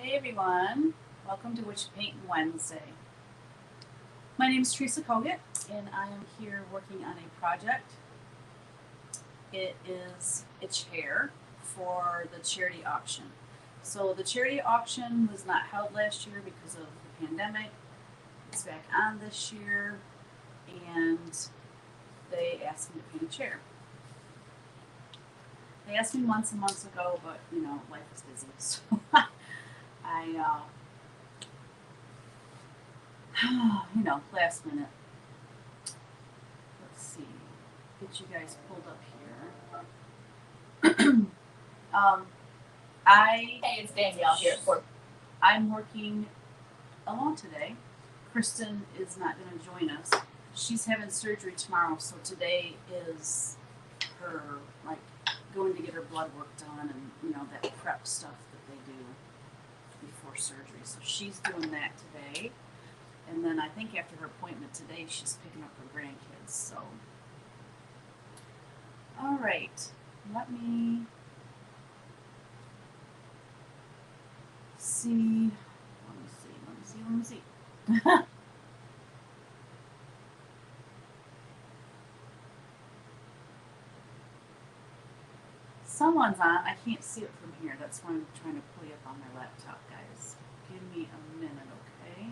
Hey everyone, welcome to Whatcha Paintin Wednesday. My name is Teresa Kogut and I am here working on a project. It is a chair for the charity auction. So the charity auction was not held last year because of the pandemic. It's back on this year and they asked me to paint a chair. They asked me months and months ago, but life is busy, so I last minute. Let's see, get you guys pulled up here. Hey, it's Danielle here. I'm working alone today. Kristen is not going to join us. She's having surgery tomorrow, so today is her going to get her blood work done and that prep stuff that they do before surgery. So she's doing that today. And then I think after her appointment today, she's picking up her grandkids. So, all right, let me see. Let me see. Someone's on. I can't see it from here. That's why I'm trying to pull you up on my laptop, guys. Give me a minute, okay?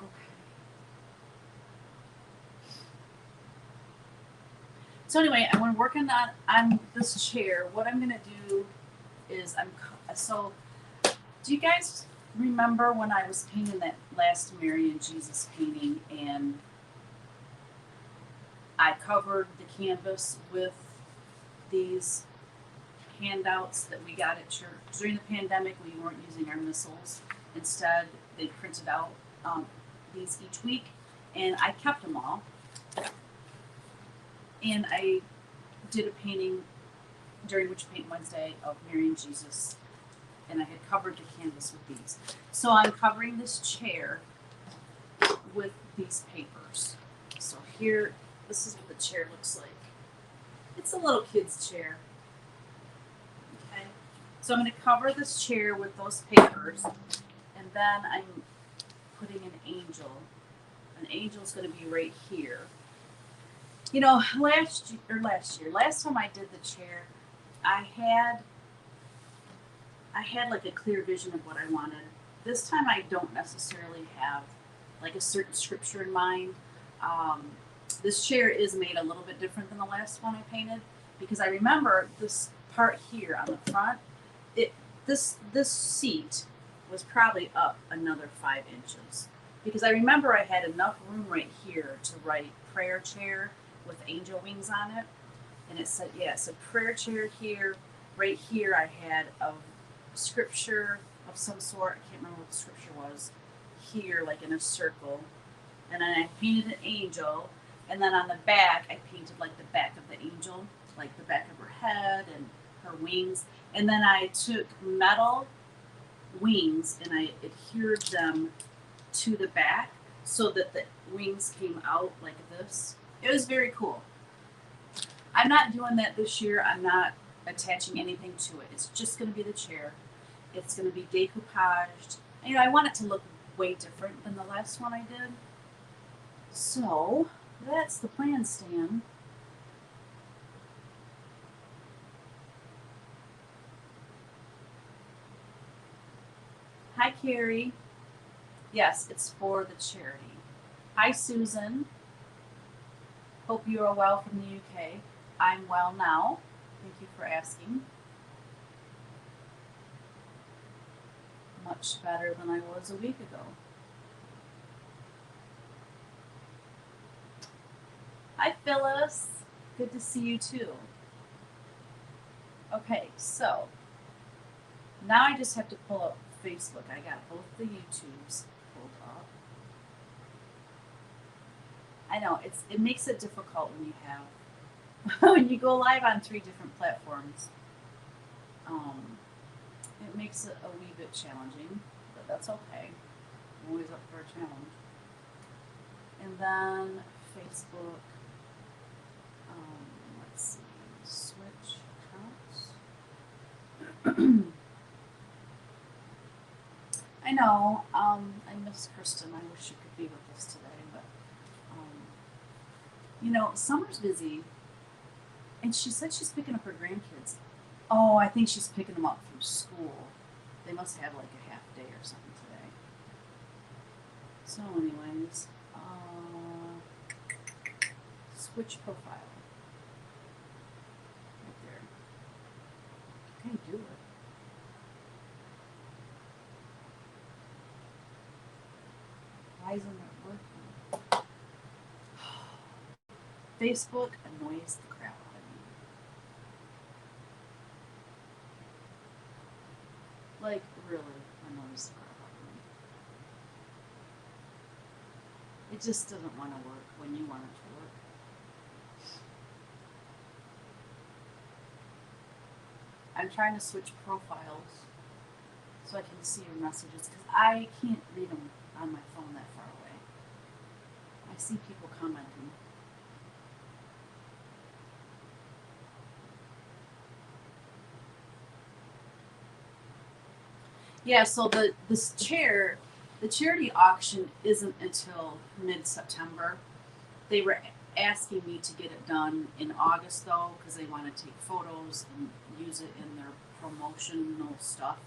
Okay. So anyway, I'm working on this chair. What I'm gonna do is do you guys remember when I was painting that last Mary and Jesus painting and I covered the canvas with these handouts that we got at church? During the pandemic, we weren't using our missals. Instead, they printed out these each week, and I kept them all. And I did a painting during Whatcha Paintin Wednesday of Mary and Jesus, and I had covered the canvas with these. So I'm covering this chair with these papers. So here, this is what the chair looks like. It's a little kid's chair. Okay. So I'm going to cover this chair with those papers, and then I'm putting an angel. An angel's going to be right here. Last time I did the chair, I had like a clear vision of what I wanted. This time I don't necessarily have like a certain scripture in mind. This chair is made a little bit different than the last one I painted because I remember this part here on the front. This seat was probably up another 5 inches because I remember I had enough room right here to write prayer chair with angel wings on it, and it said prayer chair here. Right here I had a scripture of some sort. I can't remember what the scripture was. Here, like in a circle, and then I painted an angel, and then on the back I painted like the back of the angel, like the back of her head and her wings, and then I took metal wings and I adhered them to the back so that the wings came out like this. It was very cool. I'm not doing that this year. I'm not attaching anything to it. It's just going to be the chair. It's going to be decoupaged. I want it to look way different than the last one I did. So that's the plan, Stan. Hi, Carrie. Yes, it's for the charity. Hi, Susan. Hope you are well from the UK. I'm well now. Thank you for asking. Much better than I was a week ago. Hi, Phyllis. Good to see you too. Okay, so now I just have to pull up Facebook. I got both the YouTubes pulled up. I know it makes it difficult when you have when you go live on 3 different platforms. It makes it a wee bit challenging, but that's okay. I'm always up for a challenge. And then Facebook. Let's see, switch accounts. I know. I miss Kristen. I wish she could be with us today, but summer's busy, and she said she's picking up her grandkids. Oh, I think she's picking them up from school. They must have like a half day or something today. So, anyways, switch profile right there. Okay, do it. Why isn't it working? Facebook annoys the crap out of me. Like, really annoys the crap out of me. It just doesn't want to work when you want it to work. I'm trying to switch profiles so I can see your messages because I can't read them on my phone that far away. I see people commenting. Yeah, so the charity auction isn't until mid-September. They were asking me to get it done in August though, because they want to take photos and use it in their promotional stuff.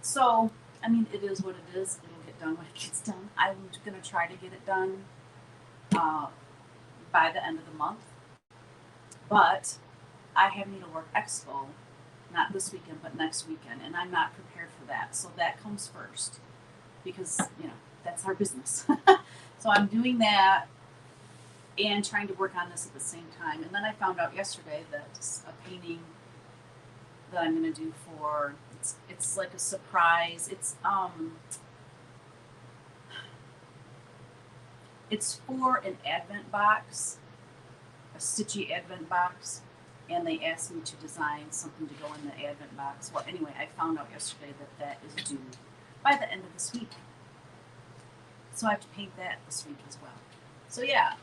So, I mean, it is what it is. It'll get done when it gets done. I'm going to try to get it done by the end of the month. But I have Needlework Expo, not this weekend, but next weekend, and I'm not prepared for that. So that comes first because, that's our business. So I'm doing that and trying to work on this at the same time. And then I found out yesterday that a painting that I'm going to do for, it's like a surprise. It's for an advent box, a stitchy advent box, and they asked me to design something to go in the advent box. Well, anyway, I found out yesterday that is due by the end of this week. So I have to paint that this week as well. So yeah,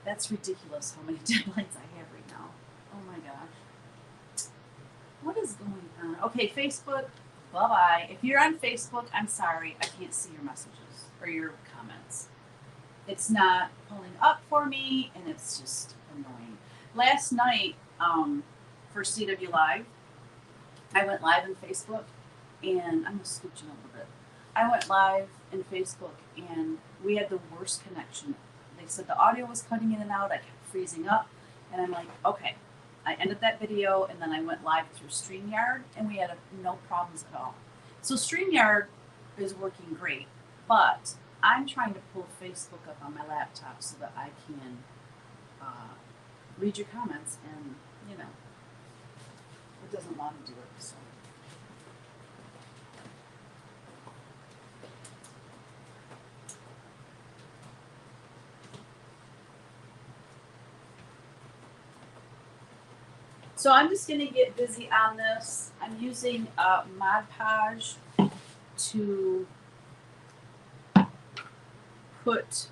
that's ridiculous how many deadlines I have right now. Oh my gosh. What is going on? Okay, Facebook, bye-bye. If you're on Facebook, I'm sorry, I can't see your messages or your comments. It's not pulling up for me, and it's just annoying. Last night, for CW Live, I went live on Facebook, and I'm just scooching a little bit. I went live in Facebook, and we had the worst connection. They said the audio was cutting in and out. I kept freezing up, and I'm like, okay. I ended that video, and then I went live through StreamYard, and we had no problems at all. So StreamYard is working great, but I'm trying to pull Facebook up on my laptop so that I can read your comments, and it doesn't want to do it. So. So I'm just going to get busy on this. I'm using Mod Podge to put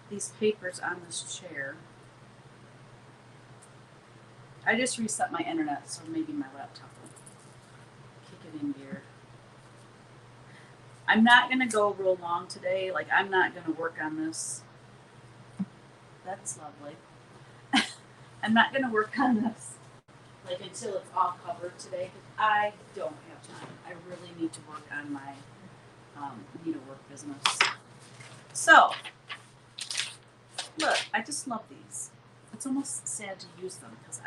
these papers on this chair. I just reset my internet, so maybe my laptop will kick it in gear. I'm not going to go real long today. Like, I'm not going to work on this. That's lovely. I'm not going to work on this until it's all covered today, because I don't have time. I really need to work on my needlework business. So, look, I just love these. It's almost sad to use them because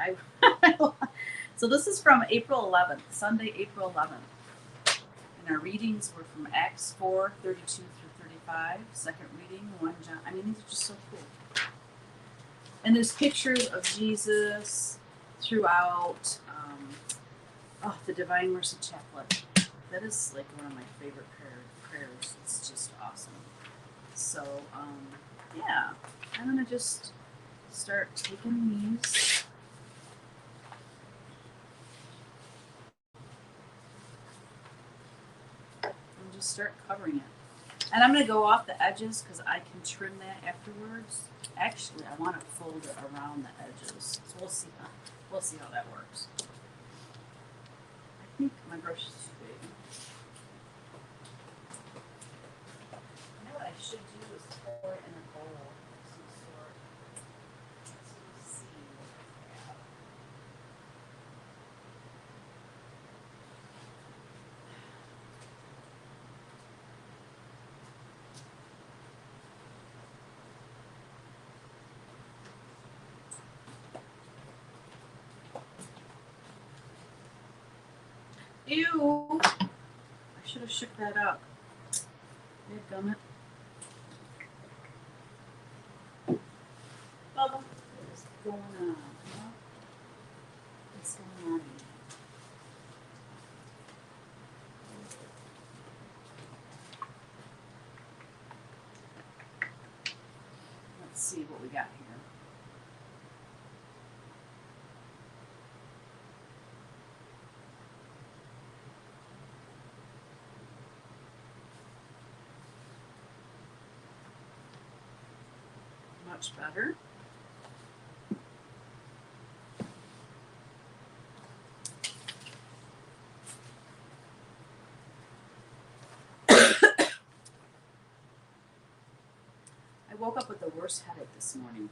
so this is from April 11th, Sunday, April 11th. And our readings were from Acts 4:32 through 35. Second reading, 1 John. I mean, these are just so cool. And there's pictures of Jesus throughout. The Divine Mercy Chaplet. That is like one of my favorite prayers. It's just awesome. So, yeah, I'm going to just start taking these. And just start covering it. And I'm going to go off the edges because I can trim that afterwards. Actually, I want to fold it around the edges. So we'll see. We'll see how that works. I think my brush is too big. You know what I should do is pour it in a bowl of some sort. Let's see what I have. Ew! I should have shook that up. Dadgummit. Bubba, what is going on? Huh? What's going on here? Let's see what we got here. Much better. I woke up with the worst headache this morning.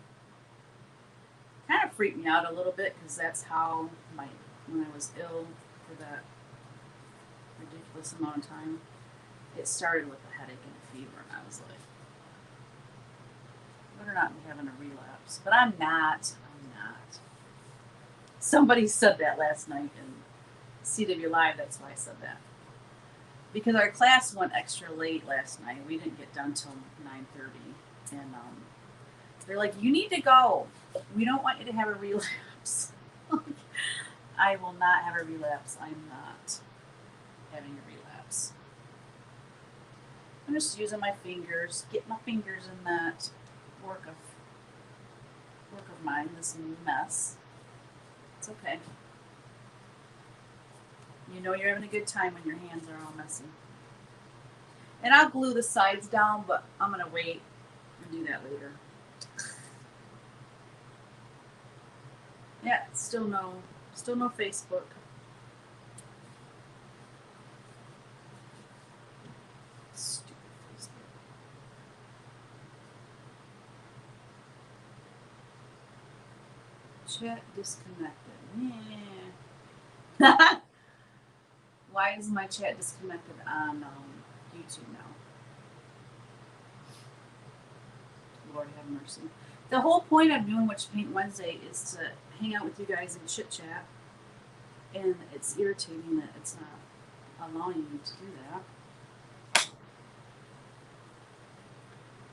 Kind of freaked me out a little bit because that's how when I was ill for that ridiculous amount of time, it started with a headache and a fever, and I was like, better not be having a relapse. But I'm not. Somebody said that last night in CW Live, that's why I said that. Because our class went extra late last night. We didn't get done till 9:30. And they're like, you need to go. We don't want you to have a relapse. I will not have a relapse. I'm not having a relapse. I'm just using my fingers, get my fingers in that work of mine, this mess. It's okay. You know you're having a good time when your hands are all messy. And I'll glue the sides down, but I'm going to wait and do that later. Yeah, still no Facebook. Stupid Facebook. Chat disconnected. Yeah. Why is my chat disconnected on YouTube now? Lord have mercy. The whole point of doing Whatcha Paint Wednesday is to hang out with you guys and chit chat, and it's irritating that it's not allowing you to do that.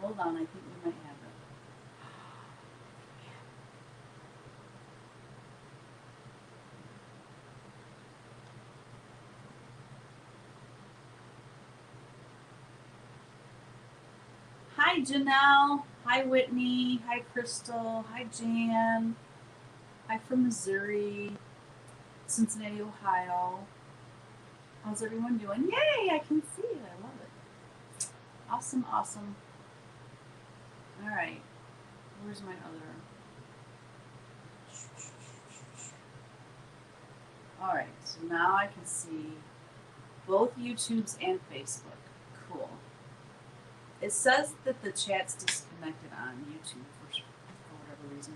Hold on, I think we might have it. Hi, Janelle. Hi, Whitney. Hi, Crystal. Hi, Jan. Hi from Missouri, Cincinnati, Ohio. How's everyone doing? Yay, I can see it. I love it. Awesome, awesome. All right. Where's my other? All right. So now I can see both YouTubes and Facebook. Cool. It says that the chat's disconnected on YouTube for whatever reason.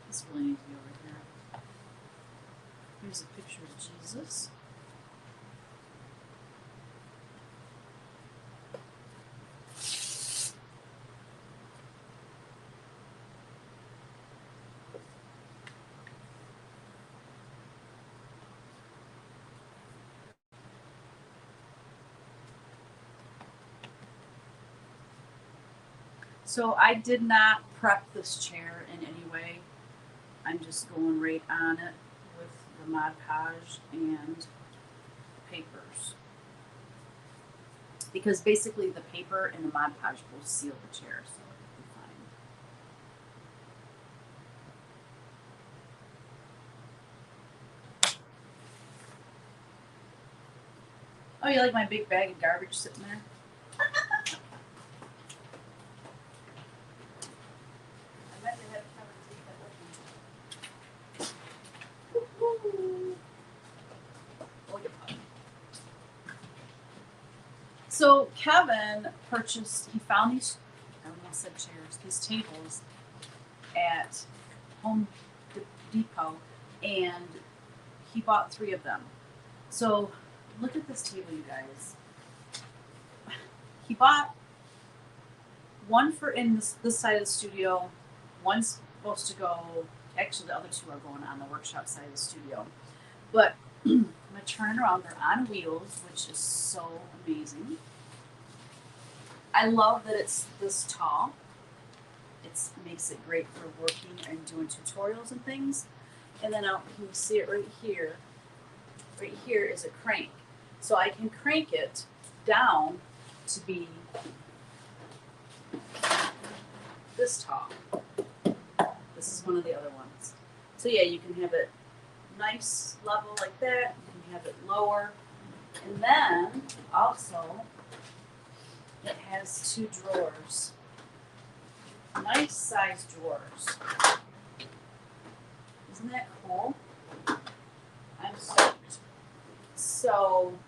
This really needs to be over here. Here's a picture of Jesus. So I did not prep this chair in any way. I'm just going right on it with the Mod Podge and papers. Because basically the paper and the Mod Podge will seal the chair, so it'll be fine. Oh, you like my big bag of garbage sitting there? I meant to have Kevin take that with me. Oh, you're fine. So Kevin he found these, I almost said chairs, these tables at Home Depot, and he bought 3 of them. So look at this table, you guys. He bought one for in this side of the studio. One's supposed to go, actually the other 2 are going on the workshop side of the studio. But I'm going to turn it around. They're on wheels, which is so amazing. I love that it's this tall. It makes it great for working and doing tutorials and things. And then you can see it right here. Right here is a crank. So I can crank it down to be this tall. This is one of the other ones. So yeah, you can have it nice level like that. You can have it lower. And then also it has 2 drawers. Nice size drawers. Isn't that cool? I'm stoked. So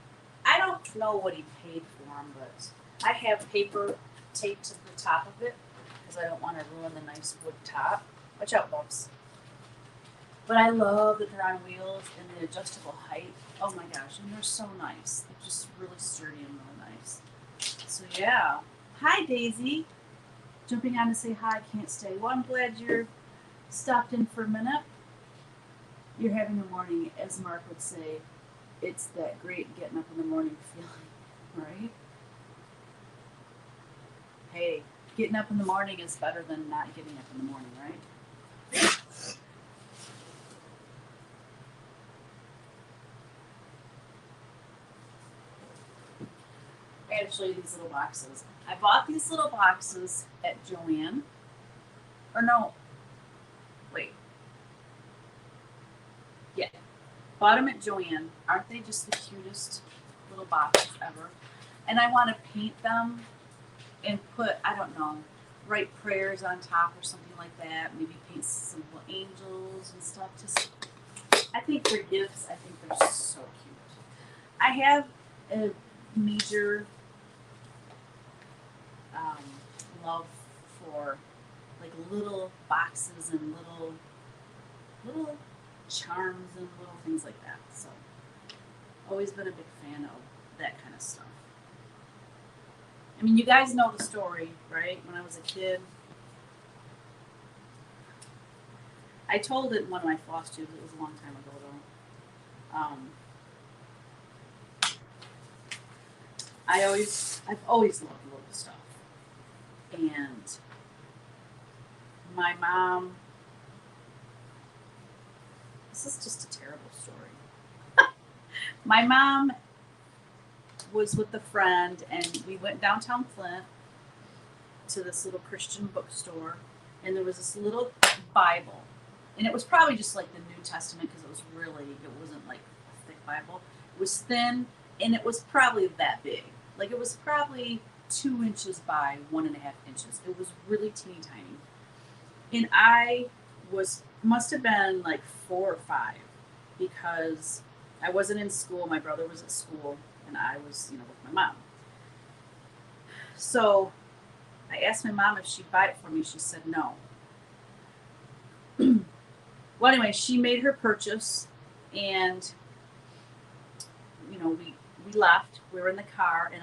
I don't know what he paid for them, but I have paper taped to the top of it because I don't want to ruin the nice wood top. Watch out, Bubs. But I love that they're on wheels and the adjustable height. Oh my gosh, and they're so nice. They're just really sturdy and really nice. So yeah. Hi, Daisy. Jumping on to say hi, can't stay. Well, I'm glad you're stopped in for a minute. You're having a morning, as Mark would say, it's that great getting up in the morning feeling, right? Hey, getting up in the morning is better than not getting up in the morning, right? I gotta show you these little boxes. I bought these little boxes at Joann. Or no, wait. Yeah, bought them at Joann. Aren't they just the cutest little boxes ever? And I want to paint them and put, I don't know, write prayers on top or something like that. Maybe paint some little angels and stuff. Just, I think they're gifts. I think they're so cute. I have a major love for like little boxes and little charms and little things like that. So always been a big fan of that kind of stuff. I mean, you guys know the story, right? When I was a kid, I told it in one of my floss tubes. It was a long time ago, though. I've always loved little stuff, and my mom. This is just a terrible story. My mom was with a friend, and we went downtown Flint to this little Christian bookstore, and there was this little Bible, and it was probably just like the New Testament because it wasn't like a thick Bible. It was thin, and it was probably that big. Like it was probably 2 inches by 1.5 inches. It was really teeny tiny, and I must have been like 4 or 5 because I wasn't in school. My brother was at school, and I was, with my mom. So I asked my mom if she'd buy it for me. She said no. Well, anyway, she made her purchase, and we left. We were in the car, and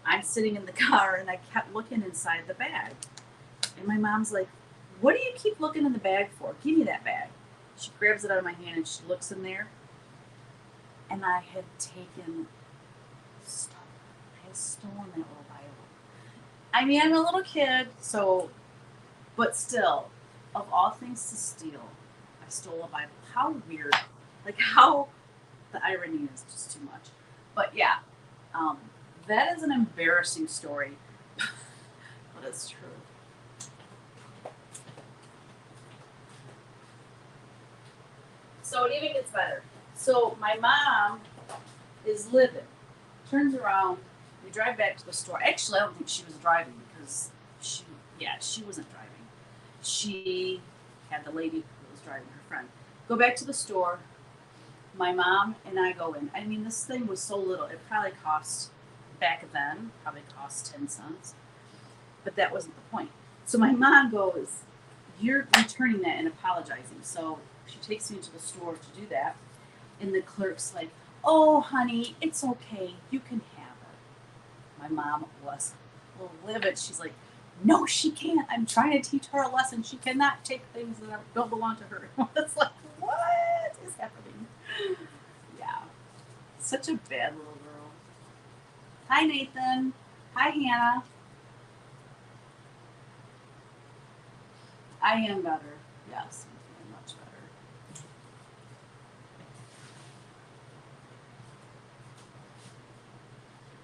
I'm sitting in the car, and I kept looking inside the bag. And my mom's like, "What do you keep looking in the bag for? Give me that bag." She grabs it out of my hand, and she looks in there. And I had stolen that little Bible. I mean, I'm a little kid, but still, of all things to steal, I stole a Bible. How weird. Like, how the irony is just too much. But yeah, um, that is an embarrassing story, but it's true. So it even gets better. So my mom is living, turns around, we drive back to the store. Actually, I don't think she was driving because she wasn't driving. She had the lady who was driving, her friend. Go back to the store. My mom and I go in. I mean, this thing was so little. It probably cost, back then, probably cost 10 cents. But that wasn't the point. So my mom goes, "You're returning that and apologizing." So she takes me to the store to do that. And the clerk's like, "Oh, honey, it's okay. You can have it." My mom was livid. She's like, "No, she can't. I'm trying to teach her a lesson. She cannot take things that don't belong to her." It's like, what is happening? Yeah. Such a bad little girl. Hi, Nathan. Hi, Hannah. I am better. Yes, I'm feeling much better.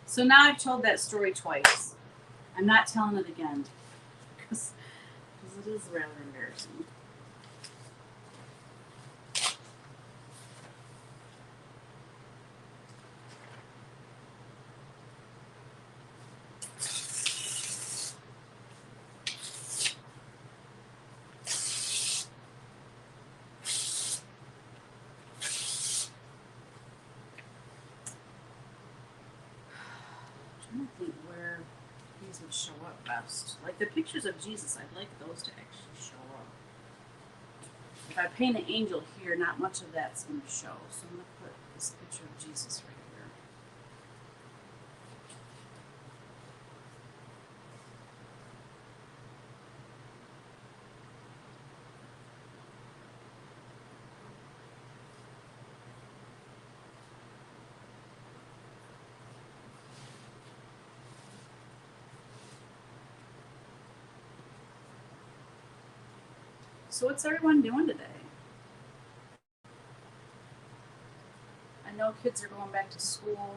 So now I've told that story twice. I'm not telling it again because it is rather embarrassing. I'm trying to think where these would show up best. Like the pictures of Jesus, I'd like those to actually show up. If I paint an angel here, not much of that's going to show. So I'm going to put this picture of Jesus right here. So what's everyone doing today? I know kids are going back to school.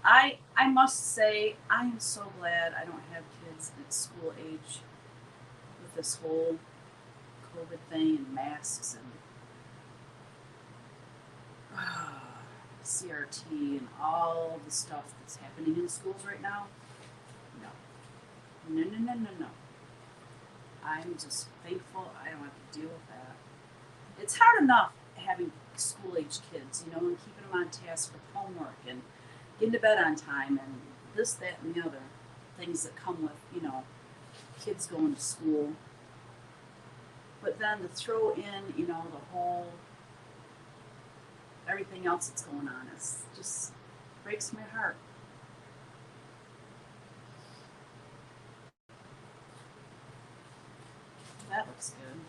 I must say I am so glad I don't have kids at school age with this whole COVID thing and masks and CRT and all the stuff that's happening in schools right now. No. No, no, no, no, no. I'm just thankful I don't have to deal with that. It's hard enough having school age kids, you know, and keeping them on task with homework and getting to bed on time and this, that, and the other things that come with, you know, kids going to school. But then to throw in, you know, the whole everything else that's going on is just breaks my heart. That looks good.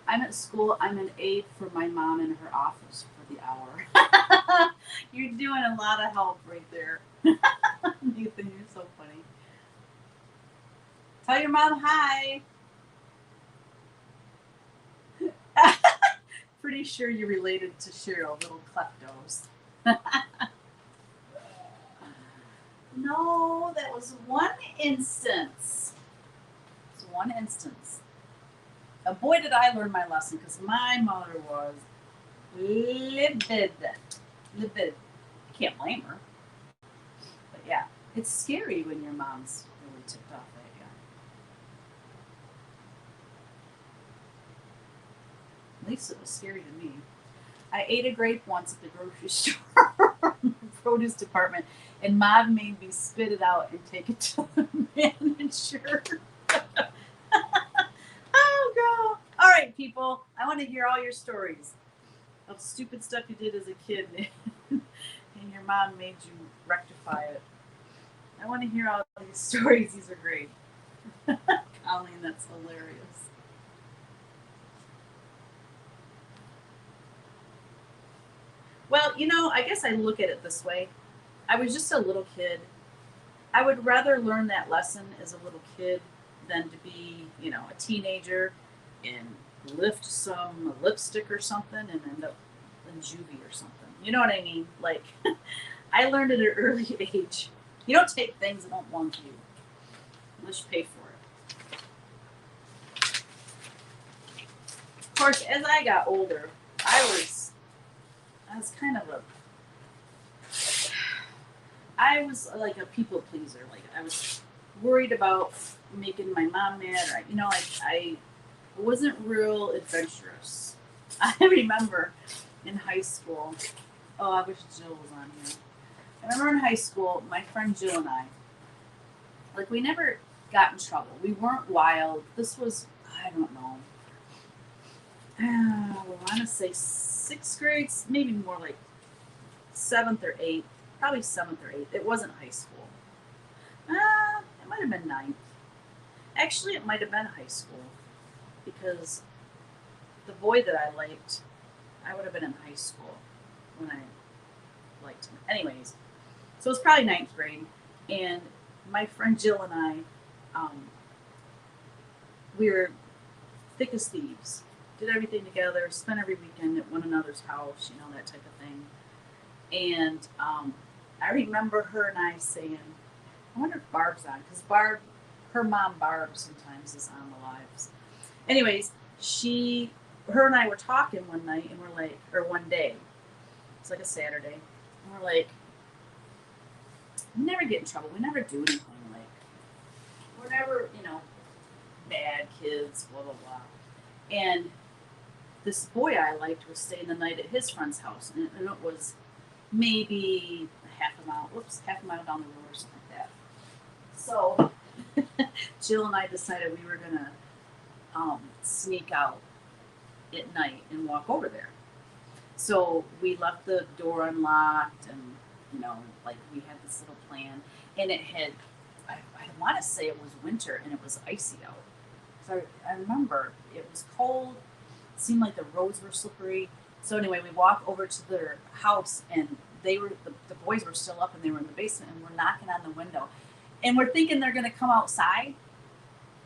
I'm at school. I'm an aide for my mom in her office for the hour. You're doing a lot of help right there. Nathan, you're so funny. Tell your mom hi. Pretty sure you're related to Cheryl, little kleptos. No, that was one instance. It's one instance. Boy, did I learn my lesson because my mother was livid. Livid. I can't blame her. But yeah, it's scary when your mom's really ticked off at you. At least it was scary to me. I ate a grape once at the grocery store, produce department, and Mom made me spit it out and take it to the manager. Oh, girl. All right, people. I want to hear all your stories of stupid stuff you did as a kid and your mom made you rectify it. I want to hear all these stories. These are great. Colleen, that's hilarious. Well, you know, I guess I look at it this way. I was just a little kid I would rather learn that lesson as a little kid than to be, a teenager and lift some lipstick or something and end up in juvie or something. You know what I mean? Like, I learned at an early age. You don't take things that don't belong to you unless you pay for it. Of course, as I got older, I was I was kind of a I was like a people pleaser. Like I was worried about making my mom mad, or like I wasn't real adventurous. I remember in high school. Oh, I wish Jill was on here. I remember in high school, my friend Jill and I, like we never got in trouble. We weren't wild. This was, I don't know, I want to say sixth grade, maybe more like seventh or eighth, probably seventh or eighth. It wasn't high school. It might have been ninth. Actually, it might have been high school because the boy that I liked, I would have been in high school when I liked him. Anyways, so it was probably ninth grade, and my friend Jill and I, we were thick as thieves. Did everything together, spent every weekend at one another's house, that type of thing. And I remember her and I saying, I wonder if Barb's on, because her mom Barb sometimes is on the lives. Anyways, her and I were talking one night, and we're like, or one day, it's like a Saturday, and we're like, we never get in trouble. We never do anything. Like, we're never, bad kids, blah, blah, blah. And this boy I liked was staying the night at his friend's house, and it was maybe half a mile down the road or something like that. So Jill and I decided we were going to sneak out at night and walk over there. So we left the door unlocked, and like we had this little plan, and it had, I want to say it was winter and it was icy out. So I remember it was cold. It seemed like the roads were slippery. So anyway, we walk over to their house, and the boys were still up, and they were in the basement, and we're knocking on the window, and we're thinking they're going to come outside.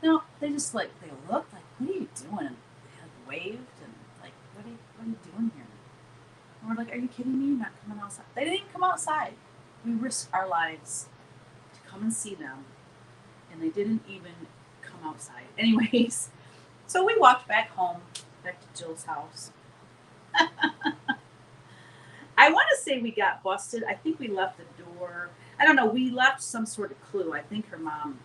No, they just they looked like, what are you doing? And they had waved and like, what are you doing here? And we're like, are you kidding me? You're not coming outside. They didn't come outside. We risked our lives to come and see them, and they didn't even come outside. Anyways, so we walked back home, back to Jill's house. I want to say we got busted. I think we left the door. I don't know. We left some sort of clue. I think her mom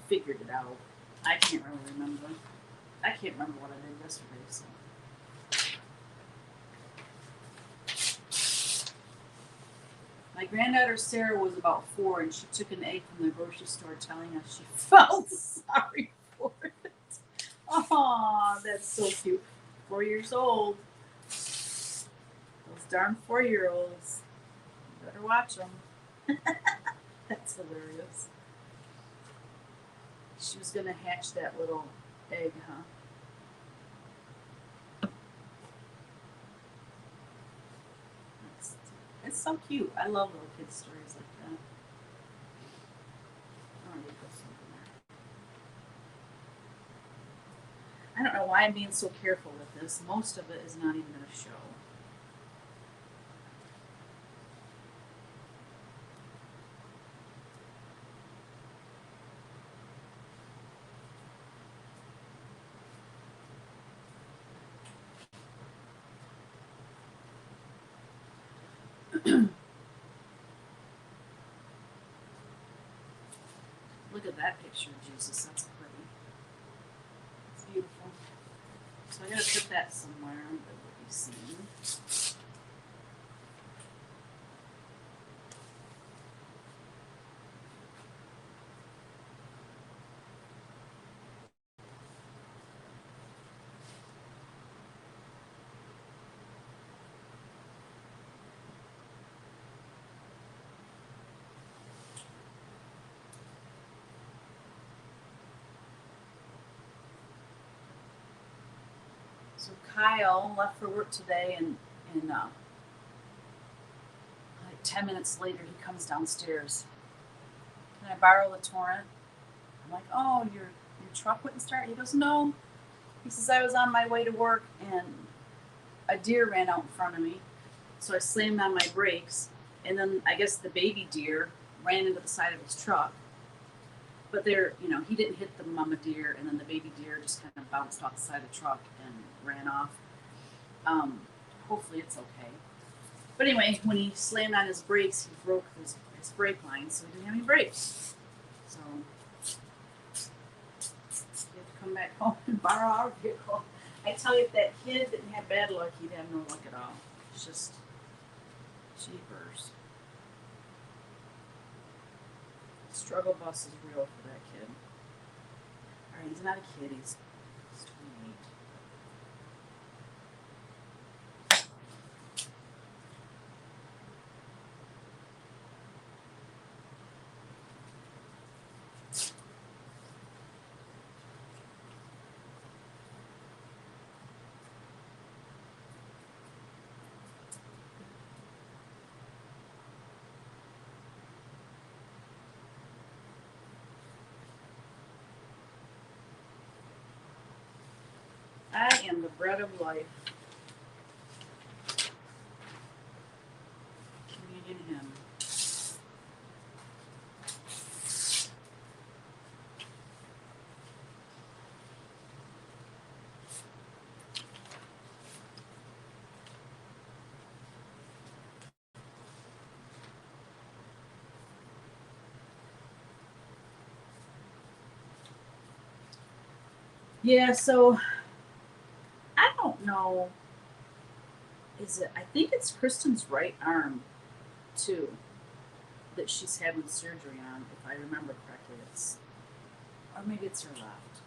figured it out. I can't really remember. I can't remember what I did yesterday. So. My granddaughter Sarah was about 4, and she took an egg from the grocery store, telling us she felt sorry for it. Oh, that's so cute. 4 years old. Those darn 4-year-olds. You better watch them. That's hilarious. She was going to hatch that little egg, huh? It's so cute. I love little kids' stories like that. I don't know why I'm being so careful with this. Most of it is not even going to show. Look at that picture of Jesus. That's pretty. It's beautiful. So I gotta put that somewhere that will be seen. So Kyle left for work today, and like 10 minutes later he comes downstairs. Can I borrow the torrent? I'm like, oh, your truck wouldn't start? He goes, no. He says, I was on my way to work and a deer ran out in front of me. So I slammed on my brakes, and then I guess the baby deer ran into the side of his truck. But there, he didn't hit the mama deer, and then the baby deer just kind of bounced off the side of the truck and ran off. Hopefully it's okay. But anyway, when he slammed on his brakes, he broke his brake line, so he didn't have any brakes. So he had to come back home and borrow our vehicle. I tell you, if that kid didn't have bad luck, he'd have no luck at all. It's just jeepers. Struggle bus is real for that kid. Alright, he's not a kid, he's 28. I am the bread of life. Communion hymn. Yeah, so I don't know. I think it's Kristen's right arm, too, that she's having surgery on, if I remember correctly. Or maybe it's her left.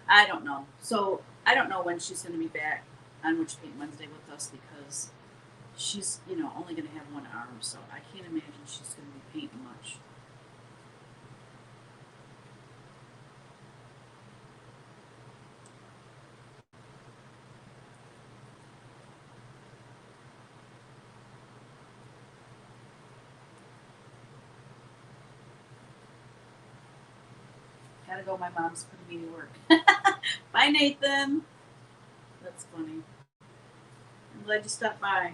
I don't know. So I don't know when she's going to be back on Witch Paint Wednesday with us, because she's, only going to have one arm. So I can't imagine she's going to be painting much. Gotta go. My mom's putting me to work. Bye, Nathan. That's funny. I'm glad you stopped by.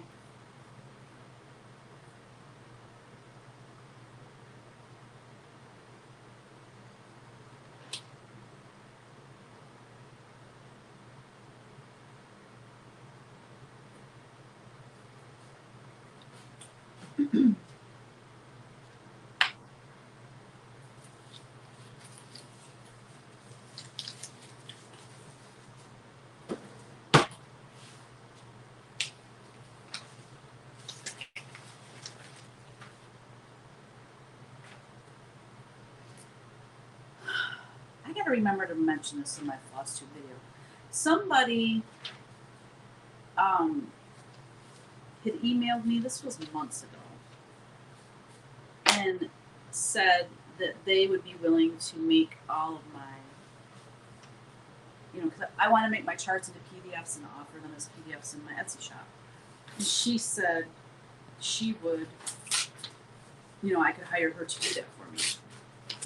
I gotta remember to mention this in my floss tube video. Somebody had emailed me, this was months ago, and said that they would be willing to make all of my, because I want to make my charts into PDFs and offer them as PDFs in my Etsy shop. And she said she would, I could hire her to do that for me.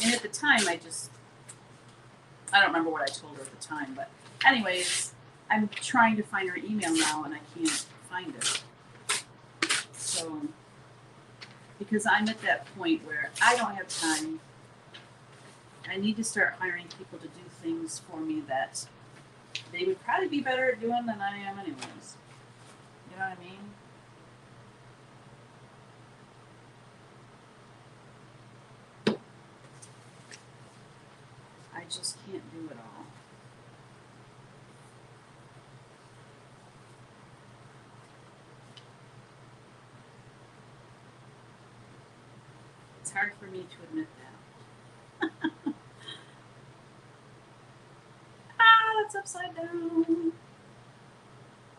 And at the time, I don't remember what I told her at the time, but anyways, I'm trying to find her email now and I can't find it. So, because I'm at that point where I don't have time, I need to start hiring people to do things for me that they would probably be better at doing than I am anyways. You know what I mean? I just can't do it all. It's hard for me to admit that. That's upside down.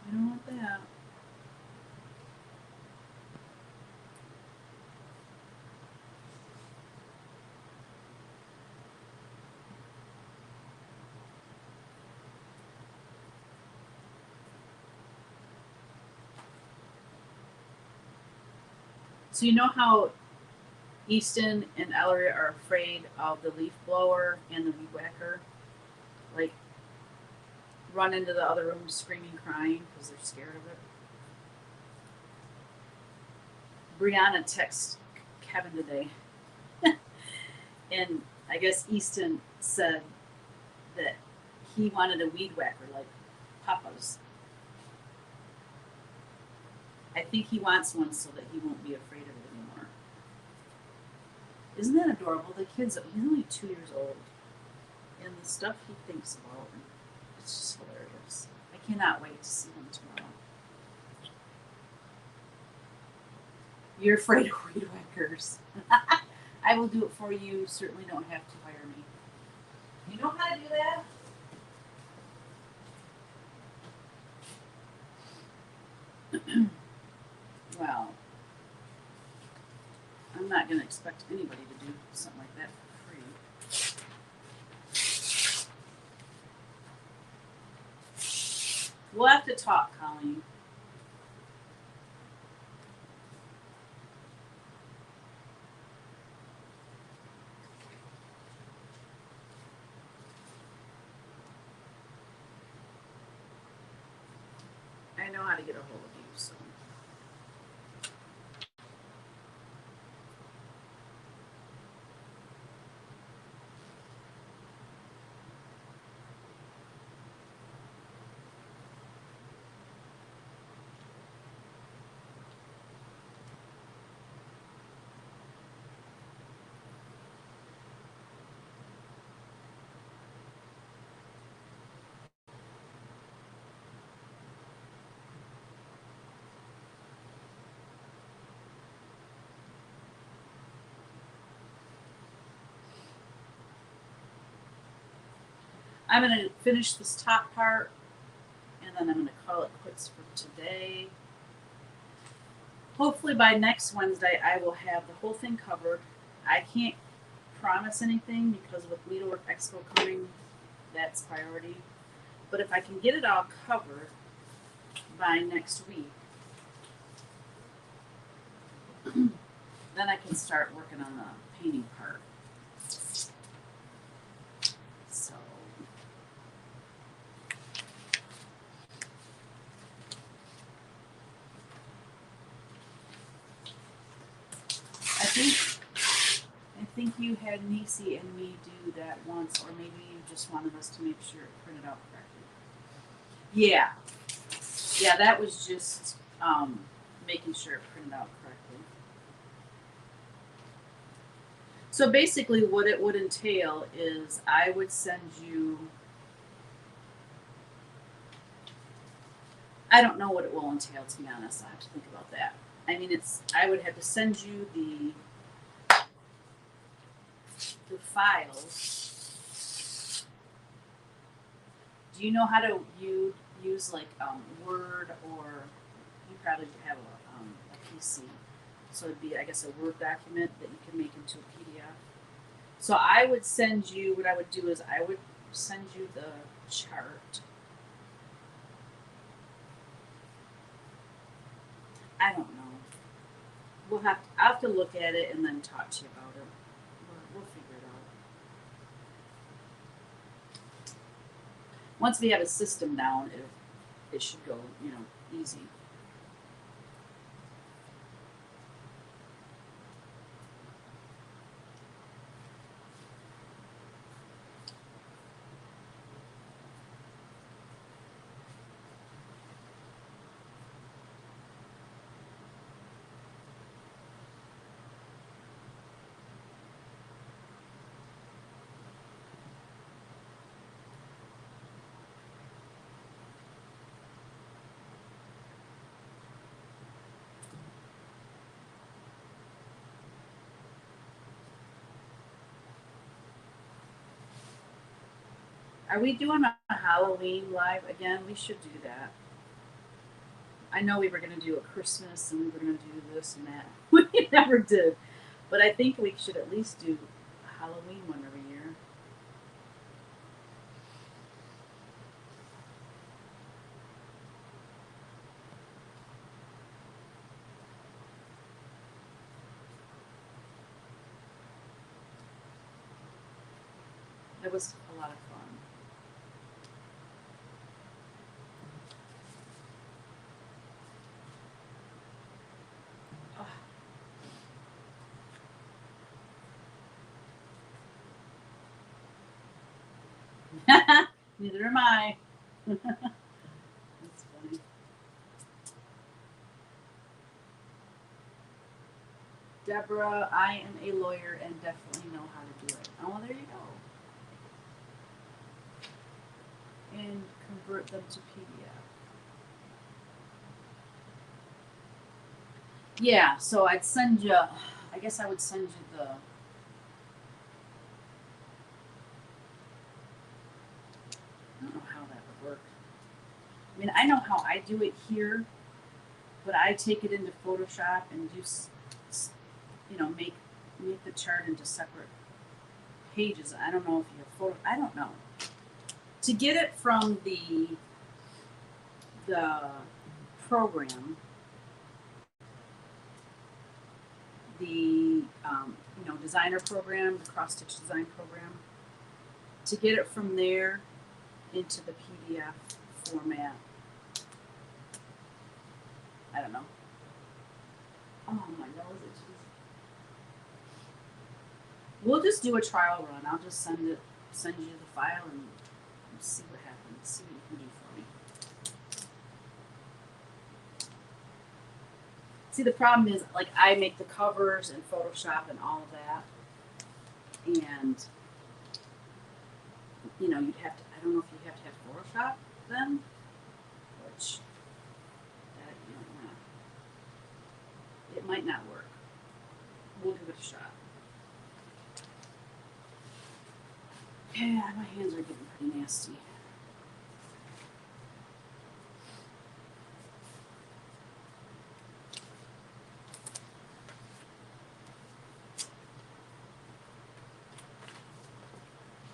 I don't want that. So you know how Easton and Ellery are afraid of the leaf blower and the weed whacker. Like, run into the other room screaming, crying because they're scared of it. Brianna texted Kevin today, and I guess Easton said that he wanted a weed whacker like Papa's. I think he wants one so that he won't be afraid of it anymore. Isn't that adorable? The kid's, he's only 2 years old, and the stuff he thinks about, it's just hilarious. I cannot wait to see him tomorrow. You're afraid of weed whackers. I will do it for you. You certainly don't have to hire me. You know how to do that? Well, I'm not going to expect anybody to do something like that for free. We'll have to talk, Colleen. I know how to get a hold of you, so. I'm going to finish this top part, and then I'm going to call it quits for today. Hopefully by next Wednesday, I will have the whole thing covered. I can't promise anything because with Needlework Expo coming, that's priority. But if I can get it all covered by next week, then I can start working on the painting part. So I think you had Nisi and me do that once, or maybe you just wanted us to make sure it printed out correctly. Yeah, that was just making sure it printed out correctly. So basically, what it would entail is I would send you. I don't know what it will entail, to be honest. I have to think about that. I mean, I would have to send you the files. Do you know how to use like Word, or you probably have a PC? So it'd be, I guess, a Word document that you can make into a PDF. So I would send you. What I would do is I would send you the chart. I don't know. I'll have to look at it and then talk to you about it. We'll figure it out. Once we have a system down, it should go, easy. Are we doing a Halloween live again? We should do that. I know we were going to do a Christmas and we were going to do this and that. We never did. But I think we should at least do a Halloween one every year. It was a lot of fun. Neither am I. That's funny. Deborah, I am a lawyer and definitely know how to do it. Oh, there you go. And convert them to PDF. Yeah, so I'd send you, I guess I would send you the, I don't know how that would work. I mean, I know how I do it here, but I take it into Photoshop and do, make the chart into separate pages. I don't know if you have photo. I don't know. To get it from the program, the designer program, the cross stitch design program, to get it from there into the PDF format. I don't know. Oh, my nose itches. We'll just do a trial run. I'll just send you the file and see what happens. See what you can do for me. See, the problem is, like, I make the covers and Photoshop and all of that, and you'd have to. I don't know if you have to have Photoshop then, which it might not work. We'll give it a shot. Yeah, my hands are getting pretty nasty.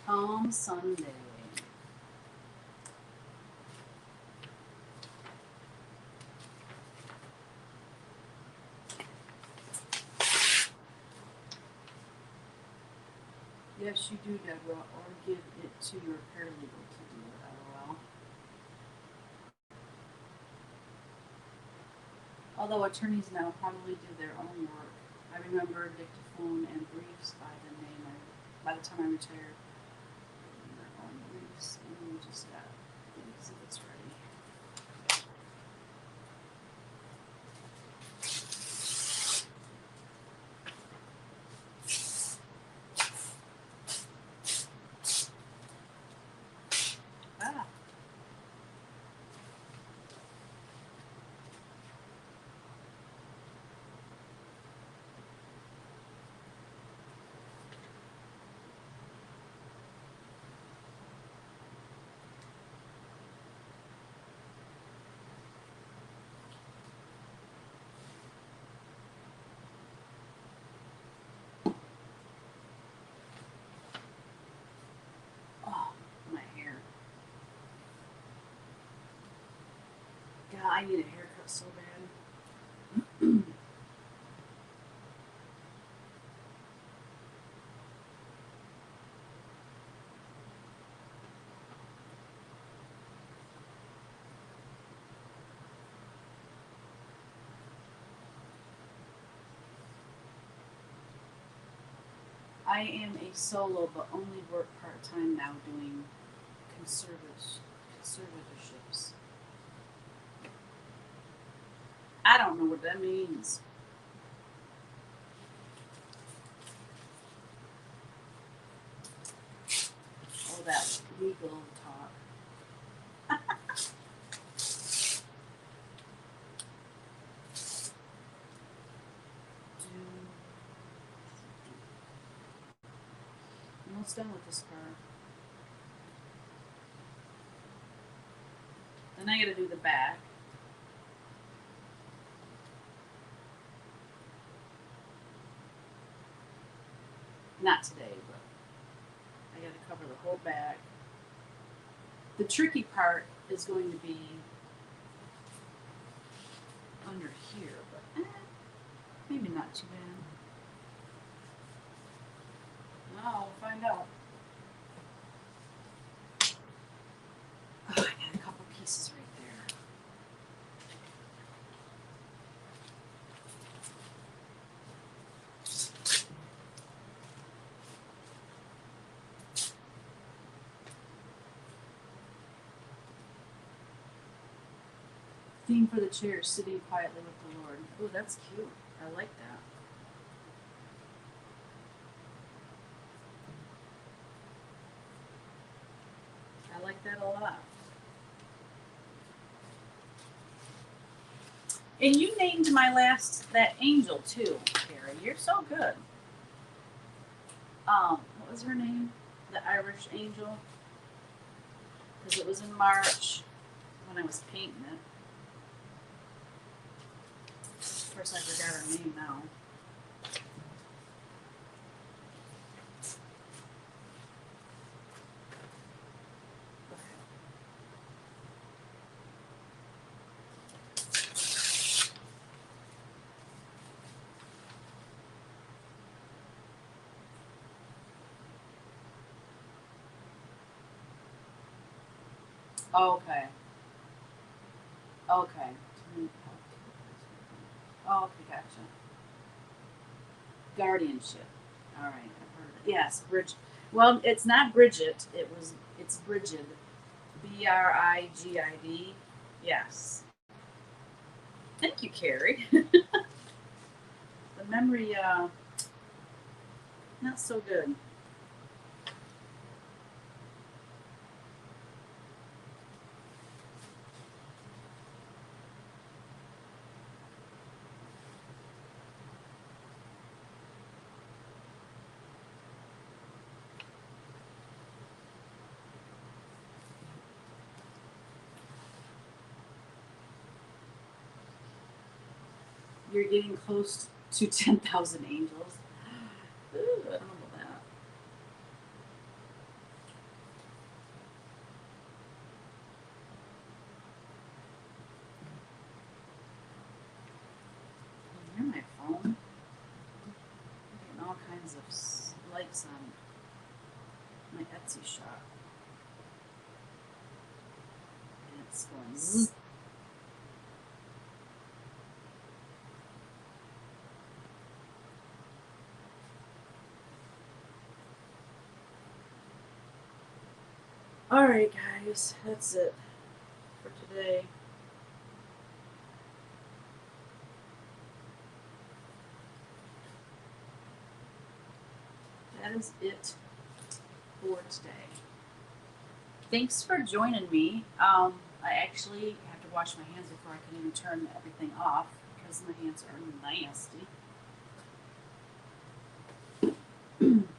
Palm Sunday. Yes, you do, Deborah, or give it to your paralegal to do it, LOL. Although attorneys now probably do their own work. I remember dictaphone and briefs by the time I retired. Their own briefs, and we just got the exhibits ready. God, I need a haircut so bad. I am a solo, but only work part-time now doing conservatorships. I don't know what that means. Oh, that legal talk. I'm almost done with this part. Then I gotta do the back. Not today, but I gotta cover the whole back. The tricky part is going to be under here, but maybe not too bad. Well, we'll find out. theme for the chair is sitting quietly with the Lord. Oh, that's cute. I like that. I like that a lot. And you named that angel too, Carrie. You're so good. What was her name? The Irish angel? Because it was in March when I was painting it. Of course, I forgot her name now. Okay. Okay. Oh, okay, gotcha. Guardianship. All right, I've heard of it. Yes, Bridget. Well, it's not Bridget. It's Brigid. Brigid. Yes. Thank you, Carrie. The memory, not so good. You're getting close to 10,000 angels. Ooh, I don't know about that. Can you hear my phone? I'm getting all kinds of likes on my Etsy shop. And it's going zzz. All right, guys, that's it for today. That is it for today. Thanks for joining me. I actually have to wash my hands before I can even turn everything off because my hands are nasty.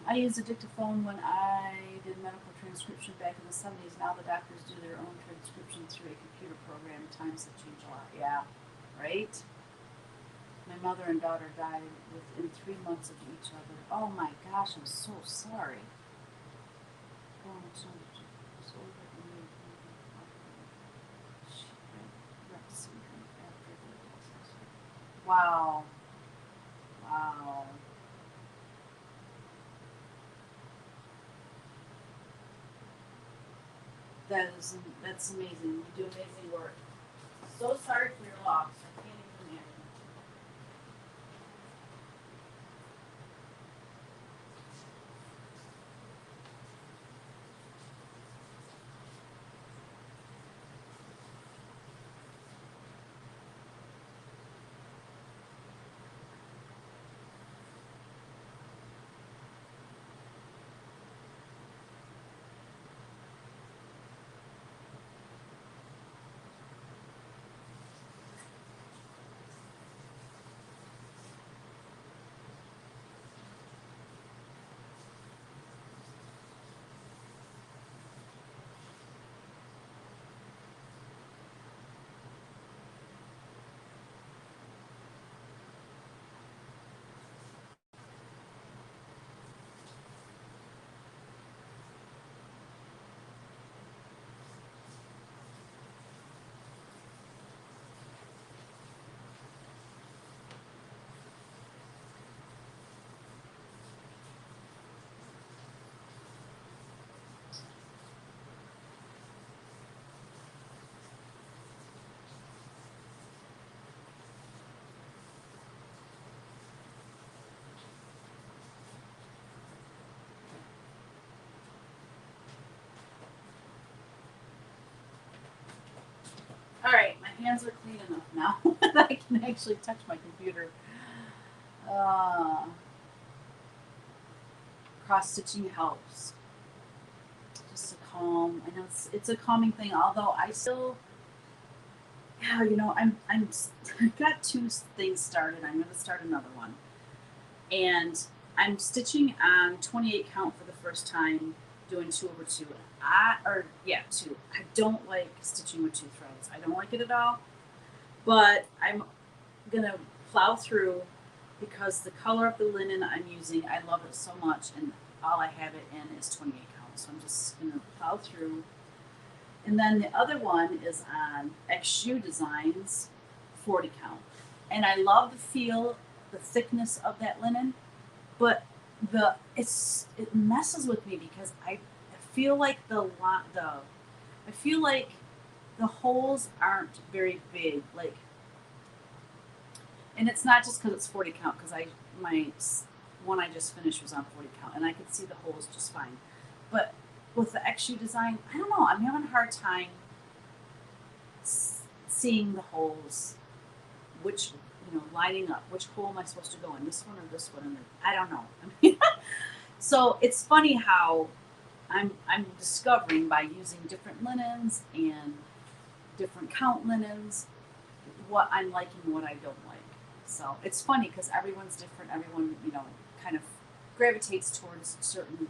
I used a dictaphone when I did medical transcription back in the 70s. Now the doctors do their own transcription through a computer program. Times have changed a lot. Yeah, right? My mother and daughter died within 3 months of each other. Oh my gosh, I'm so sorry. Wow. Wow. That's amazing. You do amazing work. So sorry for your loss. I can't even imagine. All right, my hands are clean enough now that I can actually touch my computer. Uh, Cross stitching helps. Just a calm. I know it's a calming thing. Although I still, yeah, I'm I've got two things started. I'm going to start another one, and I'm stitching on 28 count for the first time, doing 2/2. Two. I don't like stitching with two threads. I don't like it at all. But I'm gonna plow through because the color of the linen I'm using, I love it so much, and all I have it in is 28 count. So I'm just gonna plow through. And then the other one is on XU Designs 40 count. And I love the feel, the thickness of that linen, but it messes with me because I feel like I feel like the holes aren't very big. Like, and it's not just because it's 40 count, because my one I just finished was on 40 count, and I could see the holes just fine. But with the XU design, I don't know. I'm having a hard time seeing the holes, which lining up. Which hole am I supposed to go in? This one or this one? And I don't know. So it's funny how I'm discovering by using different linens and different count linens what I'm liking and what I don't like. So it's funny because everyone's different. Everyone, kind of gravitates towards certain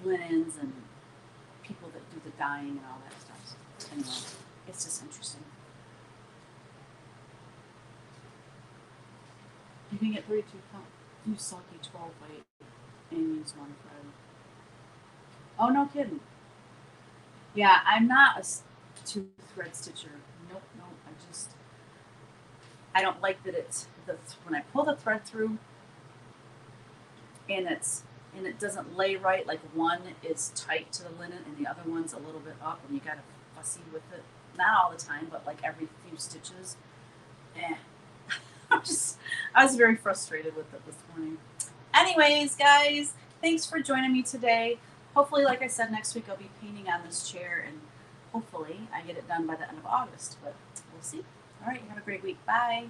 linens and people that do the dyeing and all that stuff. So anyway, it's just interesting. You can get 32 count. Use Sulky 12 weight and use one thread. Oh, no kidding. Yeah, I'm not a two thread stitcher. Nope. I don't like that when I pull the thread through and it doesn't lay right, like one is tight to the linen and the other one's a little bit up, and you gotta fussy with it. Not all the time, but like every few stitches. I was very frustrated with it this morning. Anyways, guys, thanks for joining me today. Hopefully, like I said, next week I'll be painting on this chair, and hopefully I get it done by the end of August, but we'll see. All right, have a great week. Bye.